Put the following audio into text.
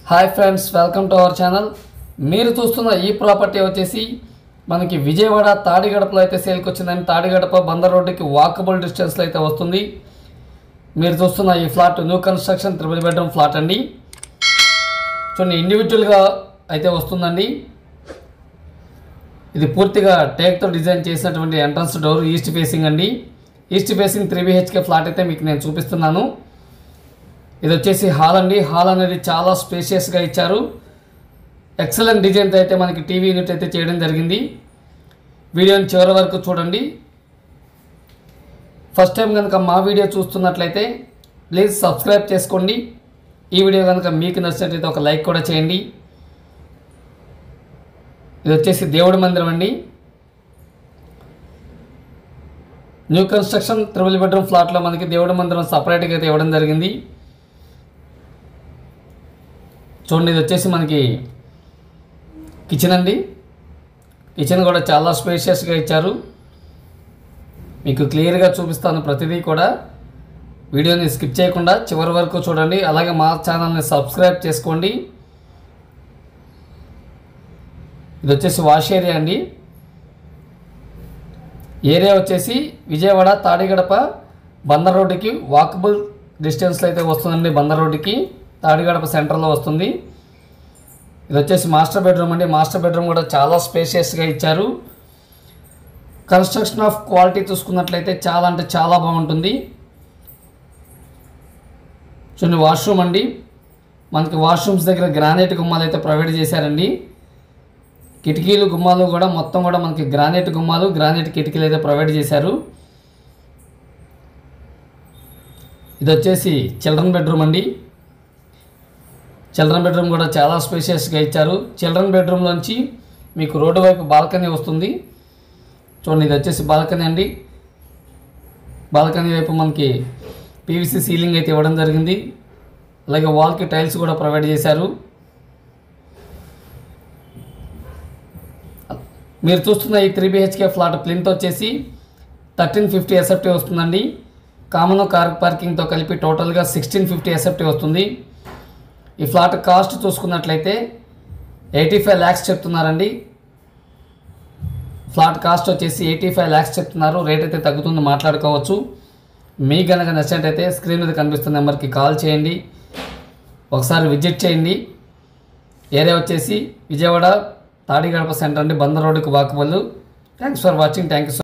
Hi friends, welcome to our channel. మీరు చూస్తున్న ఈ ప్రాపర్టీ వచ్చేసి మనకి విజయవాడ తాడిగడపలో అయితే సేల్కి వచ్చిందని. తాడిగడప బందర్ రోడ్డుకి వాకబుల్ డిస్టెన్స్లో అయితే వస్తుంది. మీరు చూస్తున్న ఈ flat new construction 3 bedroom flat అండి. చూడండి, ఇండివిజువల్గా అయితే వస్తుందండి. ఇది పూర్తిగా టేక్తో డిజైన్ చేసినటువంటి ఎంట్రన్స్ డోర్ ఈస్ట్ ఫేసింగ్ అండి. ఈస్ట్ ఫేసింగ్ 3 BHK ఫ్లాట్ అయితే మీకు నేను చూపిస్తున్నాను. ఇది వచ్చేసి హాల్ అండి. హాల్ అనేది చాలా స్పేషియస్గా ఇచ్చారు. ఎక్సలెంట్ డిజైన్తో అయితే మనకి టీవీ యూనిట్ అయితే చేయడం జరిగింది. వీడియోని చివరి వరకు చూడండి. ఫస్ట్ టైం కనుక మా వీడియో చూస్తున్నట్లయితే ప్లీజ్ సబ్స్క్రైబ్ చేసుకోండి. ఈ వీడియో కనుక మీకు నచ్చినట్లయితే ఒక లైక్ కూడా చేయండి. ఇది వచ్చేసి దేవుడి మందిరం అండి. న్యూ కన్స్ట్రక్షన్ 3 బెడ్రూమ్ ఫ్లాట్లో మనకి దేవుడి మందిరం సపరేట్గా అయితే ఇవ్వడం జరిగింది. చూడండి, ఇది వచ్చేసి మనకి కిచెన్ అండి. కిచెన్ కూడా చాలా స్పేషియస్గా ఇచ్చారు. మీకు క్లియర్గా చూపిస్తాను ప్రతిదీ కూడా. వీడియోని స్కిప్ చేయకుండా చివరి వరకు చూడండి. అలాగే మా ఛానల్ని సబ్స్క్రైబ్ చేసుకోండి. ఇది వచ్చేసి వాష్ ఏరియా అండి. ఏరియా వచ్చేసి విజయవాడ తాడిగడప బందర్ రోడ్డుకి వాకబుల్ డిస్టెన్స్లో అయితే వస్తుందండి. బందర్ రోడ్డుకి తాడిగడప సెంటర్లో వస్తుంది. ఇది వచ్చేసి మాస్టర్ బెడ్రూమ్ అండి. మాస్టర్ బెడ్రూమ్ కూడా చాలా స్పేషియస్గా ఇచ్చారు. కన్స్ట్రక్షన్ ఆఫ్ క్వాలిటీ చూసుకున్నట్లయితే చాలా అంటే చాలా బాగుంటుంది. చూడండి, వాష్రూమ్ అండి. మనకి వాష్రూమ్స్ దగ్గర గ్రానైట్ గుమ్మాలు అయితే ప్రొవైడ్ చేశారండి. కిటికీలు గుమ్మాలు కూడా మొత్తం కూడా మనకి గ్రానైట్ గుమ్మాలు, గ్రానైట్ కిటికీలు అయితే ప్రొవైడ్ చేశారు. ఇది వచ్చేసి చిల్డ్రన్ బెడ్రూమ్ అండి. చిల్డ్రన్ బెడ్రూమ్ కూడా చాలా స్పేషియస్గా ఇచ్చారు. చిల్డ్రన్ బెడ్రూమ్లోంచి మీకు రోడ్డు వైపు బాల్కనీ వస్తుంది. చూడండి, ఇది వచ్చేసి బాల్కనీ అండి. బాల్కనీ వైపు మనకి PVC సీలింగ్ అయితే ఇవ్వడం జరిగింది. అలాగే వాల్కి టైల్స్ కూడా ప్రొవైడ్ చేశారు. మీరు చూస్తున్న ఈ 3 BHK ఫ్లాట్ ప్లింత్ వచ్చేసి 1350 SFT వస్తుందండి. కామన్ కార్ పార్కింగ్తో కలిపి టోటల్గా 1650 SFT వస్తుంది. ఈ ఫ్లాట్ కాస్ట్ చూసుకున్నట్లయితే 85 lakhs చెప్తున్నారండి. ఫ్లాట్ కాస్ట్ వచ్చేసి 85 lakhs చెప్తున్నారు. రేట్ అయితే తగ్గుతుంది, మాట్లాడుకోవచ్చు. మీకు కనుక నచ్చినట్టయితే స్క్రీన్ మీద కనిపిస్తున్న నెంబర్కి కాల్ చేయండి. ఒకసారి విజిట్ చేయండి. ఏరియా వచ్చేసి విజయవాడ తాడిగడప సెంటర్ అండి. బందర్ రోడ్డుకి walkable. Thanks for watching. Thank you.